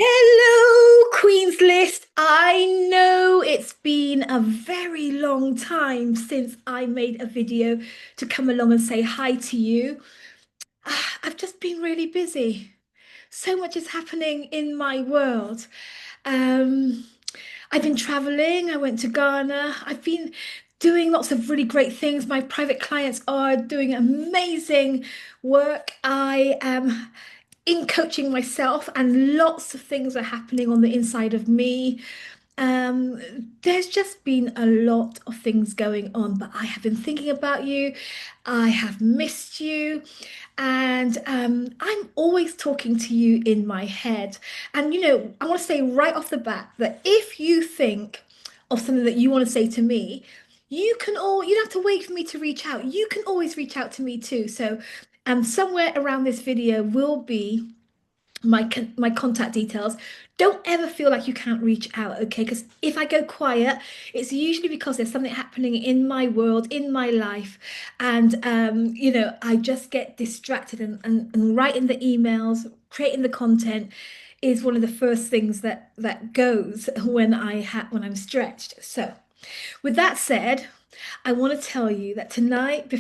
Hello, Queen's List. I know it's been a very long time since I made a video to come along and say hi to you. I've just been really busy. So much is happening in my world. Um, I've been traveling. I went to Ghana. I've been doing lots of really great things. My private clients are doing amazing work. I am in coaching myself, and lots of things are happening on the inside of me. Um, there's just been a lot of things going on, but I have been thinking about you. I have missed you, and I'm always talking to you in my head. And I want to say right off the bat that if you think of something that you want to say to me, you don't have to wait for me to reach out. You can always reach out to me too. So, somewhere around this video will be my contact details. Don't ever feel like you can't reach out, okay? Because if I go quiet, it's usually because there's something happening in my world, in my life, and I just get distracted, and writing the emails, creating the content is one of the first things that goes when I'm stretched. So, with that said, I want to tell you that tonight,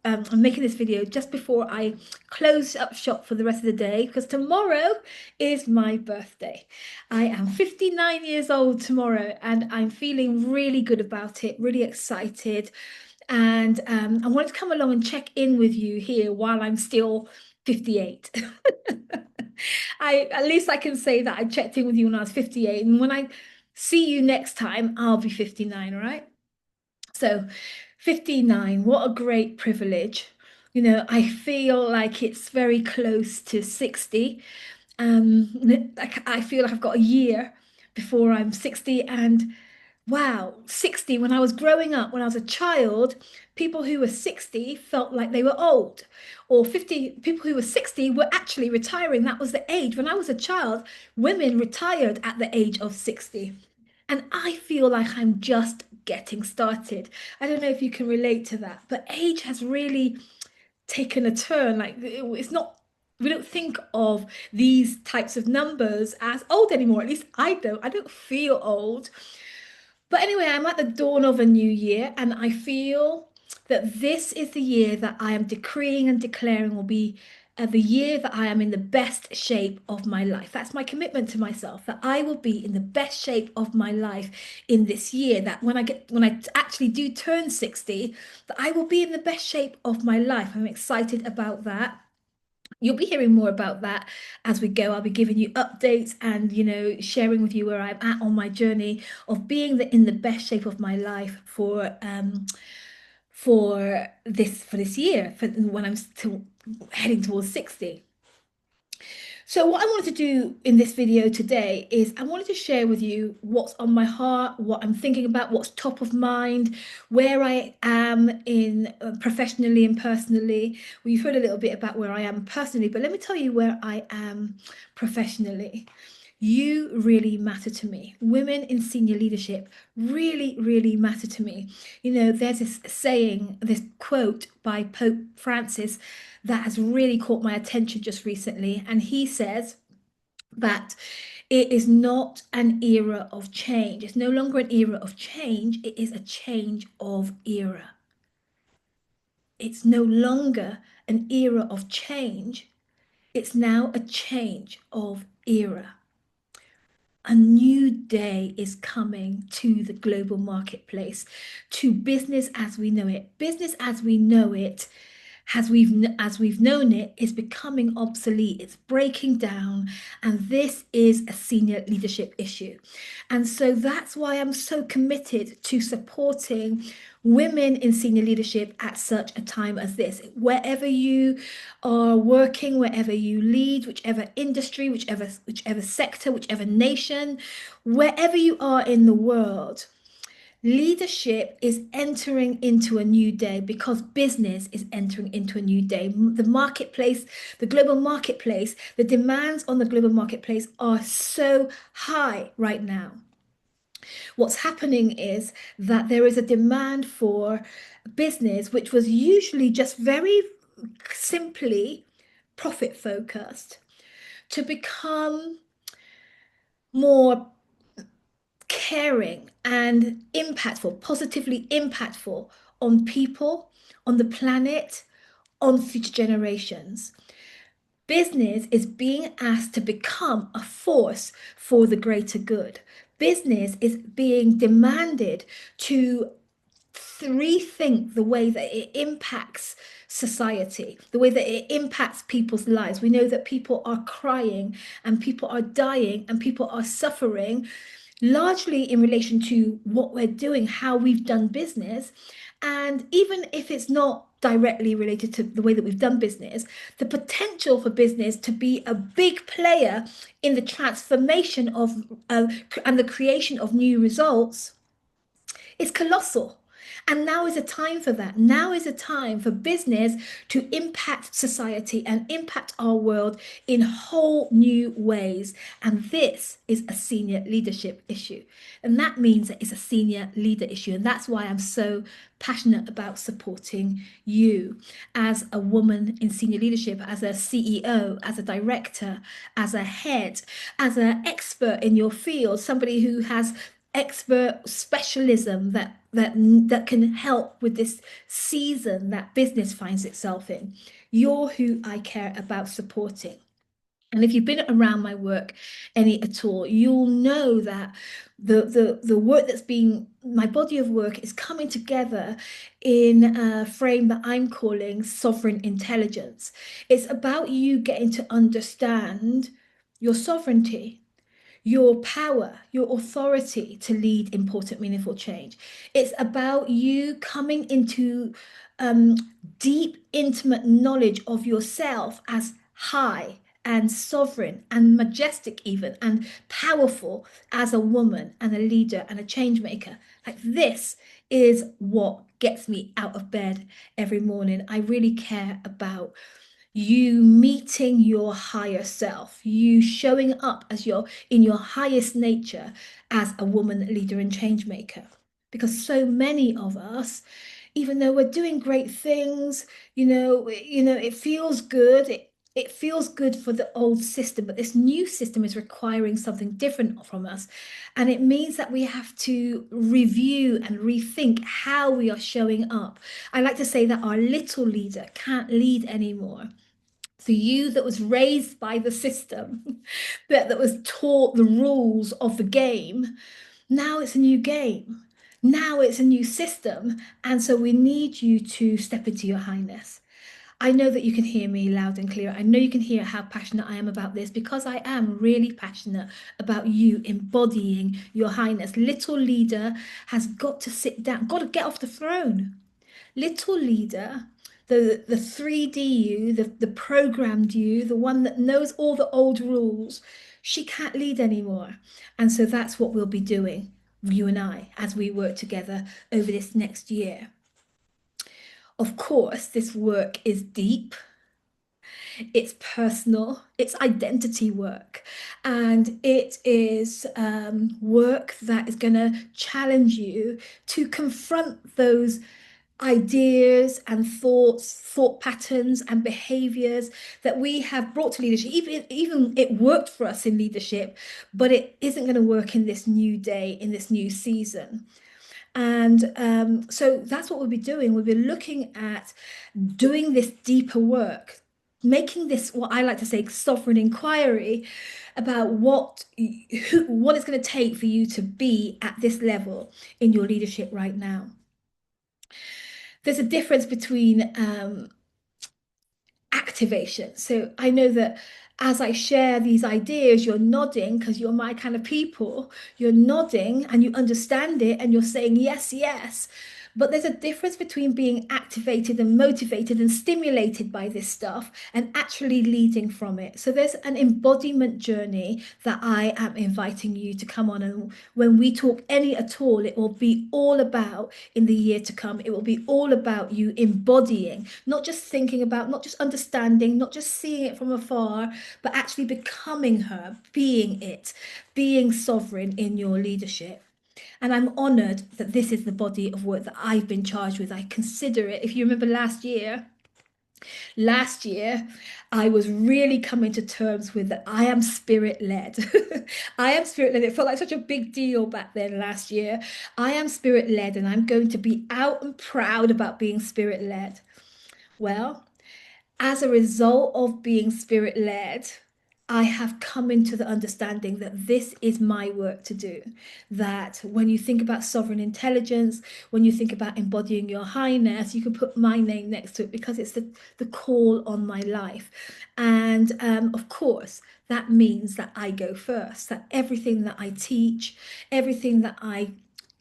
I'm making this video just before I close up shop for the rest of the day, because tomorrow is my birthday. I am 59 years old tomorrow, and I'm feeling really good about it, really excited. And I wanted to come along and check in with you here while I'm still 58. At least I can say that I checked in with you when I was 58, and when I see you next time, I'll be 59, all right? So, 59, what a great privilege. I feel like it's very close to 60. Like I feel like I've got a year before I'm 60. And wow, 60, when I was growing up, when I was a child, people who were 60 felt like they were old. Or 50, people who were 60 were actually retiring. That was the age. When I was a child, women retired at the age of 60. And I feel like I'm just getting started. I don't know if you can relate to that, but age has really taken a turn. Like it's not, we don't think of these types of numbers as old anymore. At least I don't. I don't feel old. But anyway, I'm at the dawn of a new year, and I feel that this is the year that I am decreeing and declaring will be the year that I am in the best shape of my life. That's my commitment to myself, that I will be in the best shape of my life in this year. That when I actually do turn 60, that I will be in the best shape of my life. I'm excited about that. You'll be hearing more about that as we go. I'll be giving you updates and, sharing with you where I'm at on my journey of being in the best shape of my life for this year, for when I'm still heading towards 60. So what I wanted to do in this video today is I wanted to share with you what's on my heart, what I'm thinking about, what's top of mind, where I am in professionally and personally. We've heard a little bit about where I am personally, but let me tell you where I am professionally. You really matter to me. Women in senior leadership really, really matter to me. There's this saying, this quote by Pope Francis that has really caught my attention just recently. And he says that it is not an era of change. It's no longer an era of change. It is a change of era. It's no longer an era of change. It's now a change of era. A new day is coming to the global marketplace, to business as we know it. Business as we know it, as we've known it, is becoming obsolete. It's breaking down, and this is a senior leadership issue. And so that's why I'm so committed to supporting women in senior leadership at such a time as this. Wherever you are working, wherever you lead, whichever industry, whichever sector, whichever nation, wherever you are in the world, leadership is entering into a new day because business is entering into a new day. The marketplace, the global marketplace, the demands on the global marketplace are so high right now. What's happening is that there is a demand for business, which was usually just very simply profit focused, to become more caring and impactful, positively impactful on people, on the planet, on future generations. Business is being asked to become a force for the greater good. Business is being demanded to rethink the way that it impacts society, the way that it impacts people's lives. We know that people are crying and people are dying and people are suffering, largely in relation to what we're doing, how we've done business. And even if it's not directly related to the way that we've done business, the potential for business to be a big player in the transformation of and the creation of new results is colossal. And now is a time for that. Now is a time for business to impact society and impact our world in whole new ways. And this is a senior leadership issue. And that means that it's a senior leader issue. And that's why I'm so passionate about supporting you as a woman in senior leadership, as a CEO, as a director, as a head, as an expert in your field, somebody who has expert specialism that can help with this season that business finds itself in. You're who I care about supporting. And if you've been around my work any at all, you'll know that the work that's being my body of work is coming together in a frame that I'm calling sovereign intelligence. It's about you getting to understand your sovereignty, your power, your authority to lead important, meaningful change. It's about you coming into um, deep, intimate knowledge of yourself as high and sovereign and majestic, even and powerful as a woman and a leader and a change maker. Like this is what gets me out of bed every morning. I really care about you meeting your higher self, you showing up as your in your highest nature as a woman leader and change maker. Because so many of us, even though we're doing great things, it feels good. It feels good for the old system, but this new system is requiring something different from us. And it means that we have to review and rethink how we are showing up. I like to say that our little leader can't lead anymore. So you that was raised by the system, that was taught the rules of the game, now it's a new game. Now it's a new system. And so we need you to step into your highness. I know that you can hear me loud and clear. I know you can hear how passionate I am about this because I am really passionate about you embodying your highness. Little leader has got to sit down, got to get off the throne. Little leader, the 3D you, the programmed you, the one that knows all the old rules, she can't lead anymore. And so that's what we'll be doing, you and I, as we work together over this next year. Of course, this work is deep, it's personal, it's identity work, and it is work that is going to challenge you to confront those ideas and thoughts, thought patterns and behaviors that we have brought to leadership. Even it worked for us in leadership, but it isn't going to work in this new day, in this new season. And so that's what we'll be doing. We'll be looking at doing this deeper work, making this what I like to say sovereign inquiry about what it's going to take for you to be at this level in your leadership right now. There's a difference between activation. So I know that as I share these ideas, you're nodding because you're my kind of people. You're nodding and you understand it and you're saying, yes, yes. But there's a difference between being activated and motivated and stimulated by this stuff and actually leading from it. So there's an embodiment journey that I am inviting you to come on. And when we talk any at all, it will be all about in the year to come. It will be all about you embodying, not just thinking about, not just understanding, not just seeing it from afar, but actually becoming her, being it, being sovereign in your leadership. And I'm honored that this is the body of work that I've been charged with. I consider it, if you remember last year, Last year, I was really coming to terms with that I am spirit led. I am spirit led. It felt like such a big deal back then last year. I am spirit led, and I'm going to be out and proud about being spirit led. Well, as a result of being spirit led, I have come into the understanding that this is my work to do. That when you think about sovereign intelligence, when you think about embodying your highness, you can put my name next to it because it's the call on my life. And of course, that means that I go first, that everything that I teach, everything that I,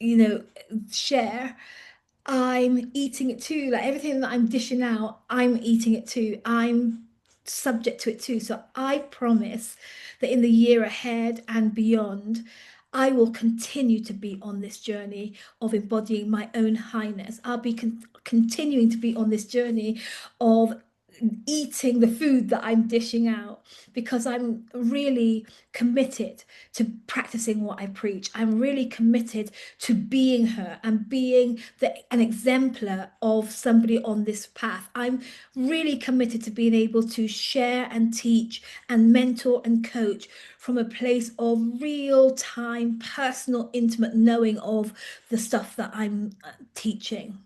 you know, share, I'm eating it too. Like everything that I'm dishing out, I'm eating it too. I'm subject to it too. So I promise that in the year ahead and beyond, I will continue to be on this journey of embodying my own highness. I'll be continuing to be on this journey of eating the food that I'm dishing out because I'm really committed to practicing what I preach. I'm really committed to being her and being an exemplar of somebody on this path. I'm really committed to being able to share and teach and mentor and coach from a place of real time, personal, intimate knowing of the stuff that I'm teaching.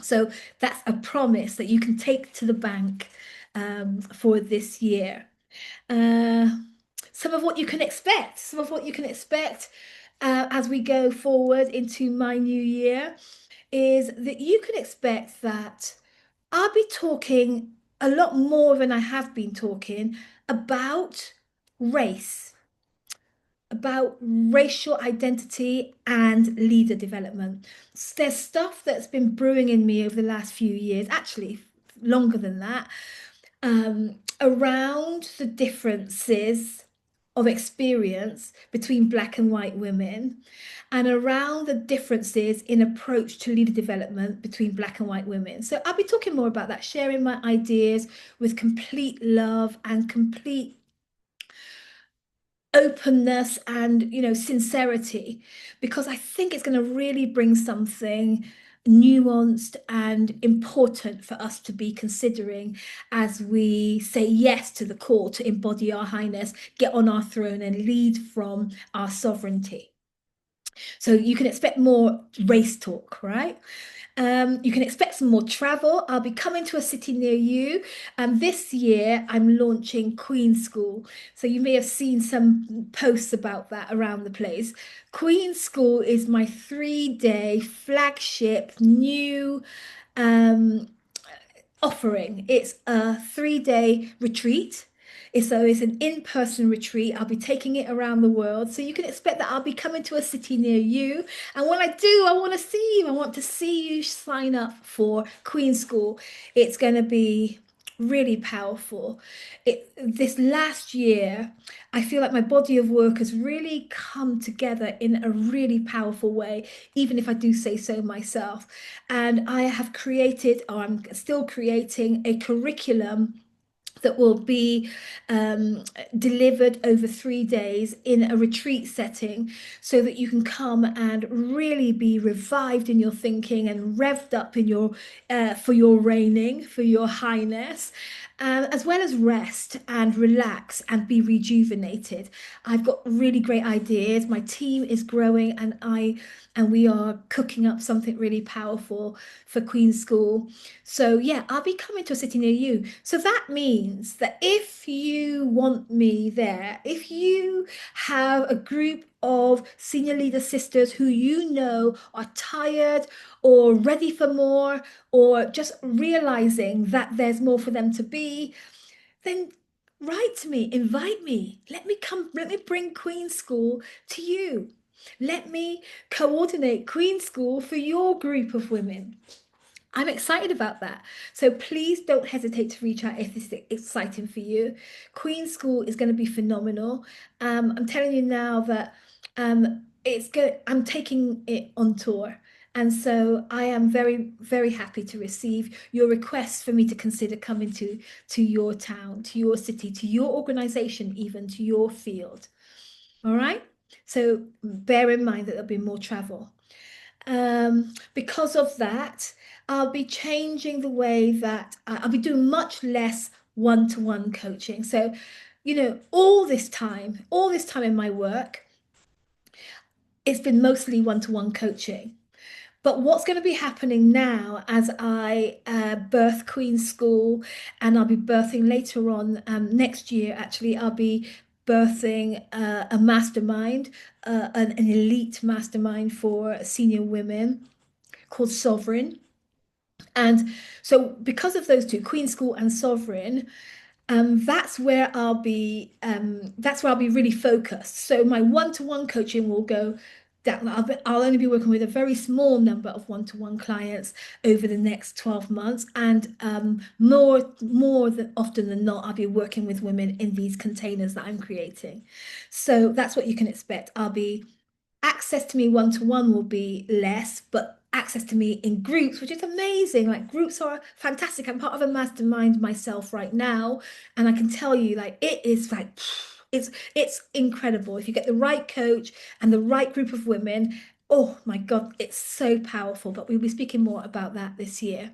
So that's a promise that you can take to the bank for this year. Uh, some of what you can expect, some of what you can expect as we go forward into my new year is that you can expect that I'll be talking a lot more than I have been talking about race, about racial identity and leader development. There's stuff that's been brewing in me over the last few years, actually longer than that, around the differences of experience between black and white women and around the differences in approach to leader development between black and white women. So I'll be talking more about that, sharing my ideas with complete love and complete openness and sincerity, because I think it's going to really bring something nuanced and important for us to be considering as we say yes to the call to embody our highness, get on our throne and lead from our sovereignty. So you can expect more race talk, right? You can expect some more travel. I'll be coming to a city near you. This year, I'm launching Queen School. So you may have seen some posts about that around the place. Queen School is my 3-day flagship new um, offering. It's a 3-day retreat. It's an in-person retreat. I'll be taking it around the world. So you can expect that I'll be coming to a city near you. And when I do, I want to see you. I want to see you sign up for Queen School. It's going to be really powerful. This last year, I feel like my body of work has really come together in a really powerful way, even if I do say so myself. And I have created, or I'm still creating, a curriculum that will be delivered over 3 days in a retreat setting so that you can come and really be revived in your thinking and revved up in your for your reigning, for your highness, as well as rest and relax and be rejuvenated. I've got really great ideas. My team is growing, and we are cooking up something really powerful for Queen School. So yeah, I'll be coming to a city near you. So that means that if you want me there, if you have a group of senior leader sisters who you know are tired or ready for more, or just realizing that there's more for them to be, then write to me, invite me. Let me come, let me bring Queen School to you. Let me coordinate Queen School for your group of women. I'm excited about that. So please don't hesitate to reach out if this is exciting for you. Queen School is going to be phenomenal. I'm telling you now that it's good. I'm taking it on tour. And so I am very, very happy to receive your requests for me to consider coming to your town, to your city, to your organization, even to your field. All right. So bear in mind that there'll be more travel. Because of that, I'll be changing the way that I'll be doing much less one-to-one coaching. So, all this time in my work, it's been mostly one-to-one coaching. But what's going to be happening now as I birth Queen School, and I'll be birthing later on next year, actually, I'll be birthing a mastermind, an elite mastermind for senior women called Sovereign. And so, because of those two, Queen School and Sovereign, that's where I'll be really focused. So my one-to-one coaching will go down. I'll only be working with a very small number of one-to-one clients over the next 12 months, and more than often than not, I'll be working with women in these containers that I'm creating. So that's what you can expect. I'll be access to me one-to-one will be less, but access to me in groups, which is amazing. Like, groups are fantastic. I'm part of a mastermind myself right now, and I can tell you, like, it is like it's incredible. If you get the right coach and the right group of women, oh my God, it's so powerful. But we'll be speaking more about that this year.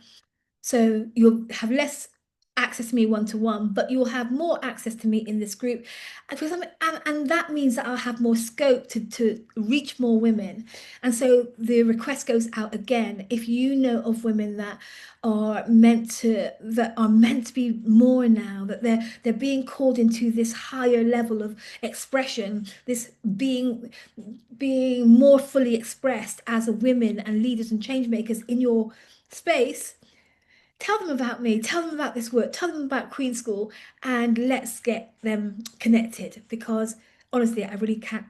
So you'll have less access to me one-to-one, but you'll have more access to me in this group. And that means that I'll have more scope to reach more women. And so the request goes out again. If you know of women that are meant to be more now, that they're being called into this higher level of expression, this being more fully expressed as a women and leaders and change makers in your space, tell them about me, tell them about this work, tell them about Queen School, and let's get them connected, because honestly, I really can't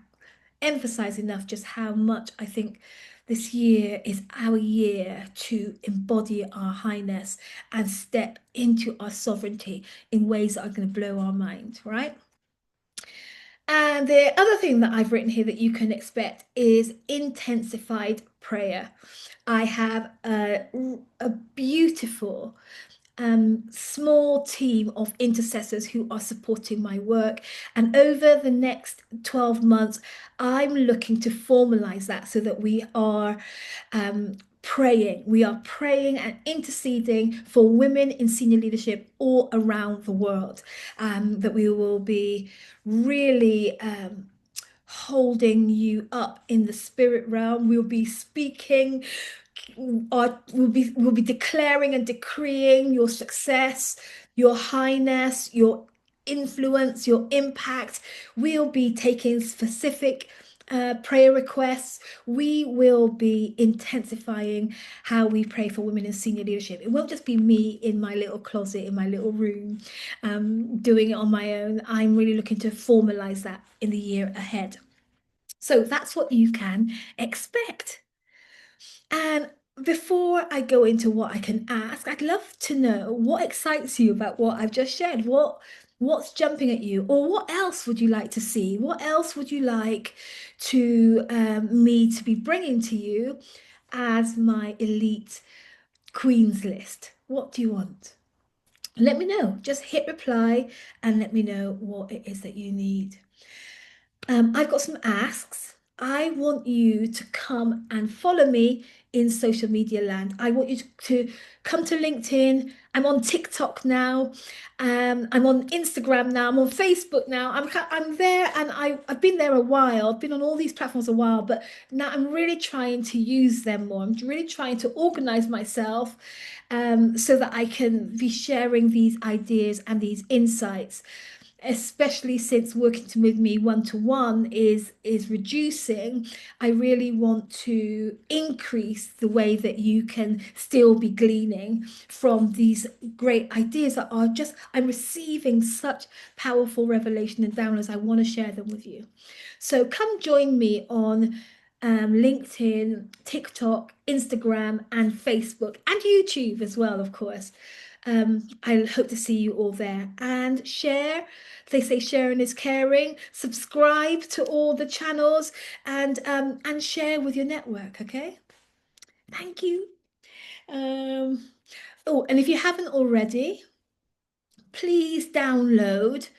emphasize enough just how much I think this year is our year to embody our highness and step into our sovereignty in ways that are going to blow our mind, right? And the other thing that I've written here that you can expect is intensified prayer. I have a beautiful small team of intercessors who are supporting my work. And over the next 12 months, I'm looking to formalize that so that we are praying. We are praying and interceding for women in senior leadership all around the world. That we will be really holding you up in the spirit realm. We'll be speaking, we'll be declaring and decreeing your success, your highness, your influence, your impact. We'll be taking specific prayer requests. We will be intensifying how we pray for women in senior leadership. It won't just be me in my little closet, in my little room, doing it on my own. I'm really looking to formalize that in the year ahead. So that's what you can expect. And before I go into what I can ask, I'd love to know what excites you about what I've just shared. What's jumping at you, or what else would you like to see? What else would you like to me to be bringing to you as my elite queens list? What do you want? Let me know. Just hit reply and let me know what it is that you need. I've got some asks. I want you to come and follow me in social media land. I want you to come to LinkedIn. I'm on TikTok now. I'm on Instagram now. I'm on Facebook now. I'm there, and I've been there a while. I've been on all these platforms a while, but now I'm really trying to use them more. I'm really trying to organize myself so that I can be sharing these ideas and these insights, especially since working to with me one-to-one is reducing. I really want to increase the way that you can still be gleaning from these great ideas that are just, I'm receiving such powerful revelation and downloads. I want to share them with you. So come join me on LinkedIn, TikTok, Instagram, and Facebook, and YouTube as well, of course. I hope to see you all there, and share. They say sharing is caring. Subscribe to all the channels and share with your network. Okay, thank you. Oh, and if you haven't already, please download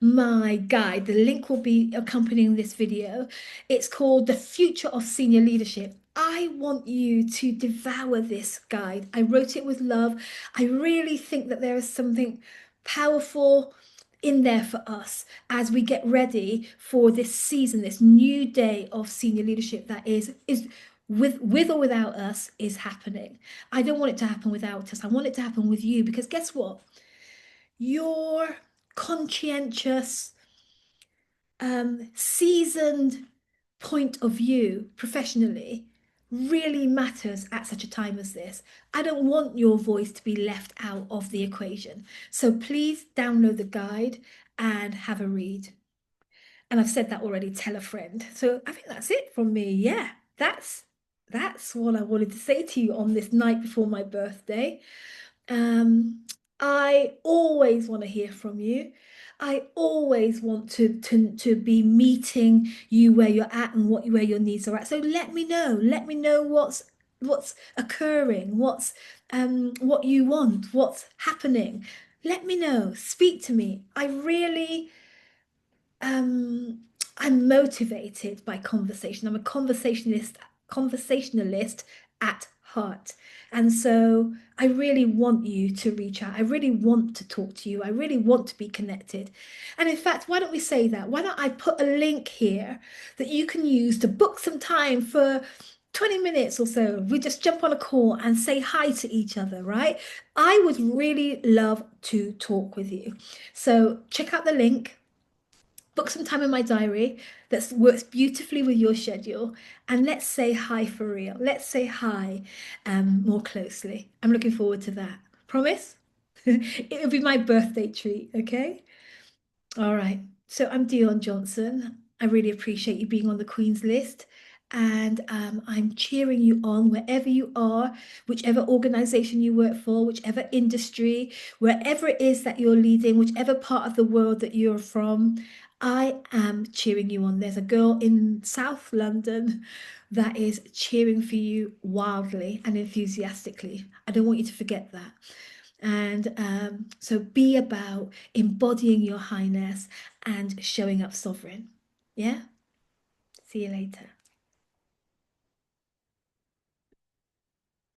my guide. The link will be accompanying this video. It's called The Future of Senior Leadership. I want you to devour this guide. I wrote it with love. I really think that there is something powerful in there for us as we get ready for this season, this new day of senior leadership that is with or without us is happening. I don't want it to happen without us. I want it to happen with you because guess what? Your conscientious, seasoned point of view professionally really matters at such a time as this. I don't want your voice to be left out of the equation. So please download the guide and have a read. And I've said that already, tell a friend. So I think that's it from me. Yeah, that's what I wanted to say to you on this night before my birthday. Um, I always want to hear from you. I always want to be meeting you where you're at and where your needs are at. So let me know. Let me know what's occurring, what you want, what's happening. Let me know. Speak to me. I really um, I'm motivated by conversation. I'm a conversationalist at heart. And so I really want you to reach out. I really want to talk to you. I really want to be connected. And in fact, why don't we say that? Why don't I put a link here that you can use to book some time for 20 minutes or so? We just jump on a call and say hi to each other, right? I would really love to talk with you. So check out the link, book some time in my diary that works beautifully with your schedule, and let's say hi for real. Let's say hi more closely. I'm looking forward to that. Promise? It'll be my birthday treat, okay? All right. So I'm Dion Johnson. I really appreciate you being on the Queen's list. And I'm cheering you on wherever you are, whichever organization you work for, whichever industry, wherever it is that you're leading, whichever part of the world that you're from. I am cheering you on. There's a girl in South London that is cheering for you wildly and enthusiastically. I don't want you to forget that. And so be about embodying your highness and showing up sovereign. Yeah? See you later.